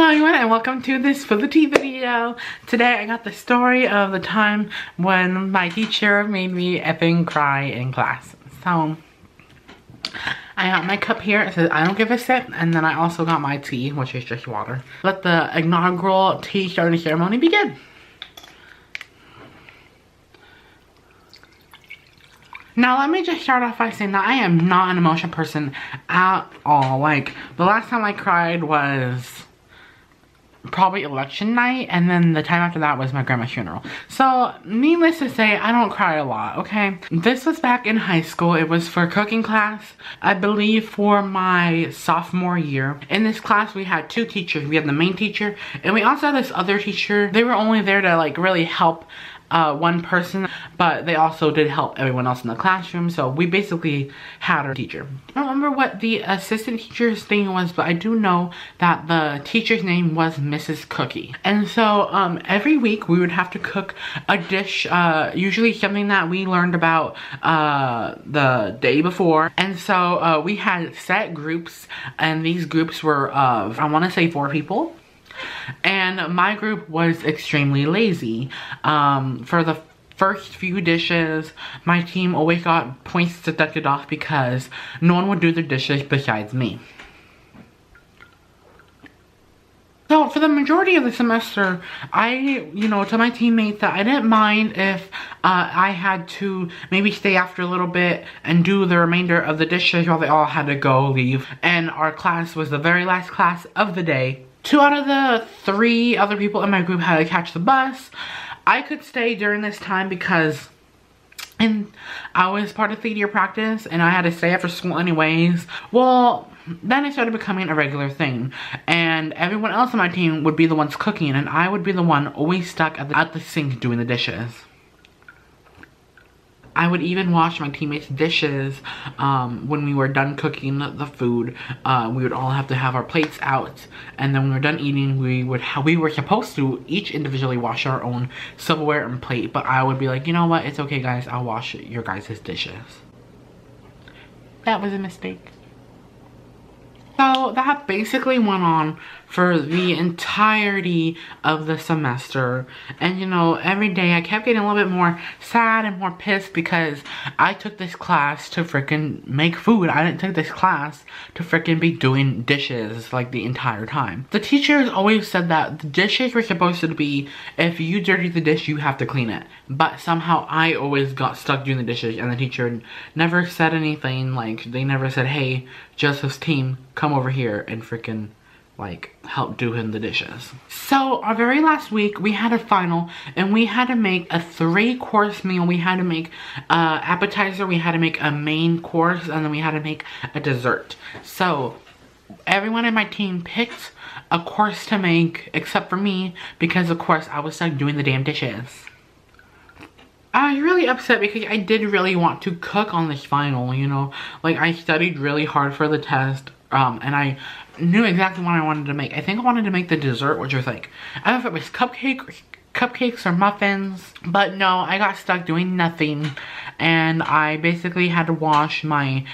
Hello everyone and welcome to this for the tea video. Today I got the story of the time when my teacher made me effing cry in class. So I got my cup here. It says I don't give a sip, and then I also got my tea, which is just water. Let the inaugural tea starting ceremony begin. Now let me just start off by saying that I am not an emotional person at all. Like, the last time I cried was probably election night, and then the time after that was my grandma's funeral. So needless to say, I don't cry a lot, okay? This was back in high school. It was for cooking class, I believe for my sophomore year. In this class we had two teachers. We had the main teacher and we also had this other teacher. They were only there to like really help one person, but they also did help everyone else in the classroom. So we basically had our teacher. I don't remember what the assistant teacher's thing was, but I do know that the teacher's name was Mrs. Cookie. And so every week we would have to cook a dish, usually something that we learned about the day before. And so we had set groups, and these groups were of, I want to say 4 people. And my group was extremely lazy. For the first few dishes, my team always got points deducted off because no one would do the dishes besides me. So for the majority of the semester, I, told my teammates that I didn't mind if I had to maybe stay after a little bit and do the remainder of the dishes while they all had to go leave. And our class was the very last class of the day. 2 out of the 3 other people in my group had to catch the bus. I could stay during this time because I was part of theater practice and I had to stay after school anyways. Well, then it started becoming a regular thing, and everyone else on my team would be the ones cooking, and I would be the one always stuck at the sink doing the dishes. I would even wash my teammates' dishes when we were done cooking the food. We would all have to have our plates out, and then when we were done eating, we were supposed to each individually wash our own silverware and plate. But I would be like, you know what? It's okay, guys. I'll wash your guys' dishes. That was a mistake. So that basically went on for the entirety of the semester. And every day I kept getting a little bit more sad and more pissed because I took this class to freaking make food. I didn't take this class to freaking be doing dishes like the entire time. The teachers always said that the dishes were supposed to be, if you dirty the dish, you have to clean it. But somehow I always got stuck doing the dishes, and the teacher never said anything. Like, they never said, hey, Joseph's team, come over here and freaking like help do him the dishes. So our very last week we had a final, and we had to make a 3-course meal. We had to make appetizer, we had to make a main course, and then we had to make a dessert. So everyone in my team picked a course to make except for me, because of course I was stuck doing the damn dishes. I was really upset because I did really want to cook on this final, like I studied really hard for the test, and I knew exactly what I wanted to make. I think I wanted to make the dessert, which was like, I don't know if it was cupcakes or muffins, but no, I got stuck doing nothing, and I basically had to wash my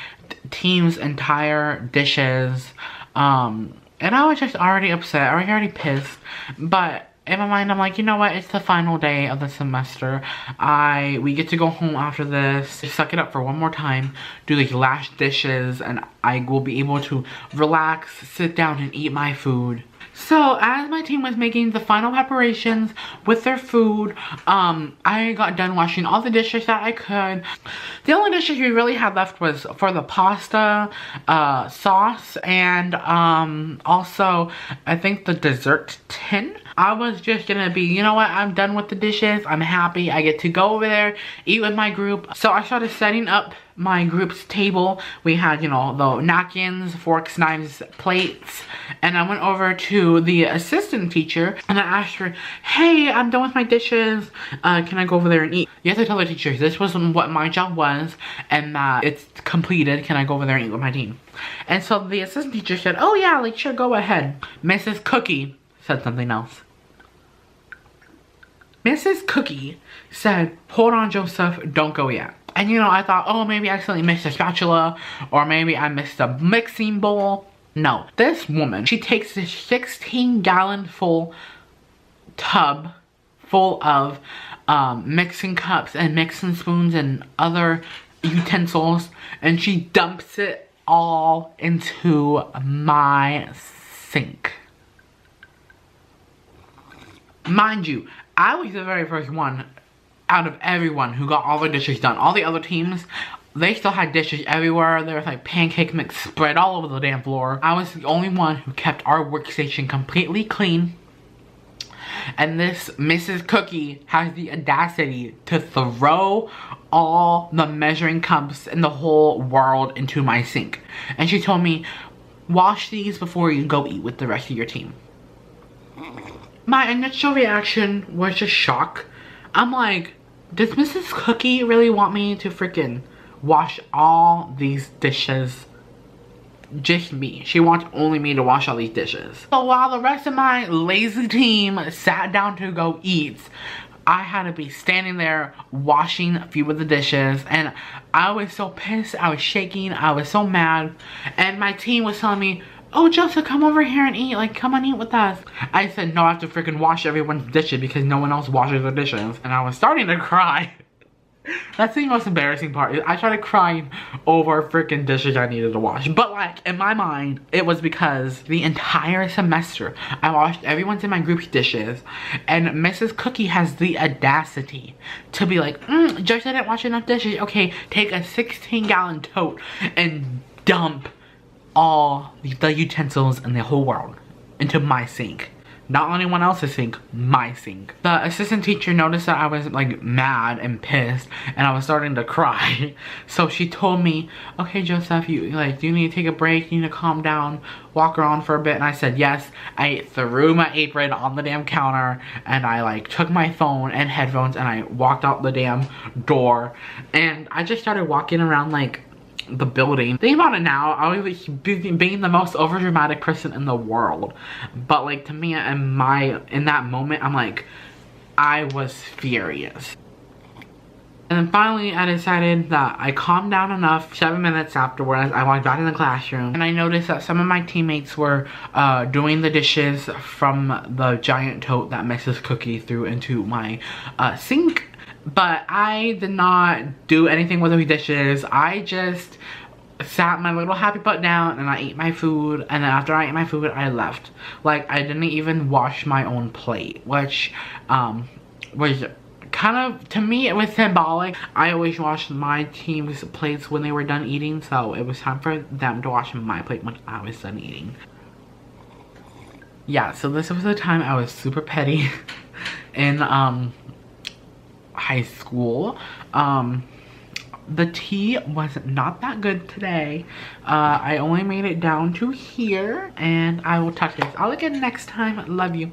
team's entire dishes, and I was just already upset, already pissed, but in my mind, I'm like, you know what? It's the final day of the semester. We get to go home after this, just suck it up for one more time, do these last dishes, and I will be able to relax, sit down, and eat my food. So, as my team was making the final preparations with their food, I got done washing all the dishes that I could. The only dishes we really had left was for the pasta, sauce, and also, I think the dessert tin. I was just gonna be, you know what, I'm done with the dishes, I'm happy, I get to go over there, eat with my group. So I started setting up my group's table. We had, the napkins, forks, knives, plates, and I went over to the assistant teacher and I asked her, hey, I'm done with my dishes, can I go over there and eat? You have to tell the teacher this was what my job was and that it's completed, can I go over there and eat with my team? And so the assistant teacher said, oh yeah, like sure, go ahead. Mrs. Cookie said something else. Mrs. Cookie said, hold on, Joseph, don't go yet. And I thought, oh, maybe I accidentally missed a spatula, or maybe I missed a mixing bowl. No, this woman, she takes this 16-gallon full tub full of mixing cups and mixing spoons and other utensils, and she dumps it all into my sink. Mind you, I was the very first one out of everyone who got all the dishes done. All the other teams, they still had dishes everywhere. There was like pancake mix spread all over the damn floor. I was the only one who kept our workstation completely clean. And this Mrs. Cookie has the audacity to throw all the measuring cups in the whole world into my sink. And she told me, wash these before you go eat with the rest of your team. My initial reaction was just shock. I'm like, does Mrs. Cookie really want me to freaking wash all these dishes? Just me. She wants only me to wash all these dishes. So while the rest of my lazy team sat down to go eat, I had to be standing there washing a few of the dishes, and I was so pissed. I was shaking. I was so mad. And my team was telling me, oh, Joseph, come over here and eat. Like, come and eat with us. I said, no, I have to freaking wash everyone's dishes because no one else washes their dishes. And I was starting to cry. That's the most embarrassing part. I started crying over freaking dishes I needed to wash. But like, in my mind, it was because the entire semester I washed everyone's in my group's dishes, and Mrs. Cookie has the audacity to be like, Joyce didn't wash enough dishes. Okay, take a 16-gallon tote and dump all the utensils in the whole world into my sink. Not anyone else's sink, my sink. The assistant teacher noticed that I was like mad and pissed, and I was starting to cry. So she told me, okay, Joseph, do you need to take a break? You need to calm down, walk around for a bit. And I said yes. I threw my apron on the damn counter, and I like took my phone and headphones, and I walked out the damn door, and I just started walking around like the building. Think about it now, I was being the most overdramatic person in the world, but like to me in that moment, I'm like, I was furious. And then finally I decided that I calmed down enough. 7 minutes afterwards, I walked back in the classroom, and I noticed that some of my teammates were doing the dishes from the giant tote that Mrs. Cookie threw into my sink. But I did not do anything with those dishes. I just sat my little happy butt down and I ate my food, and then after I ate my food, I left. Like, I didn't even wash my own plate, which was kind of, to me, it was symbolic. I always washed my team's plates when they were done eating, so it was time for them to wash my plate when I was done eating. Yeah, so this was the time I was super petty in high school. The tea was not that good today. I only made it down to here, and I will touch this. I'll again next time. Love you.